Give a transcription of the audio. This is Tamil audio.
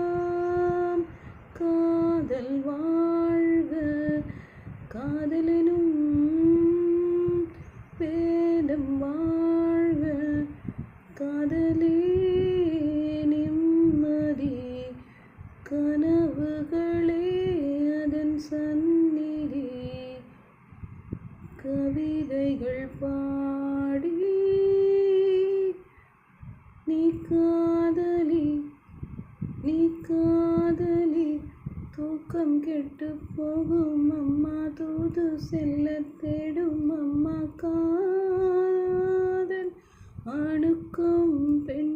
காலமெல்லாம் காதல் வாழ்க காதலெனும் வேதம் வாழ்க காதலே நிம்மதி கனவுகளே அதன் சந்நிதி கவிதைகள் பாடி நீ காதலி தூக்கம் கெட்டு போகும் அம்மா தூது செல்ல தேடும் அம்மா காதல் ஆணுக்கும் பெண்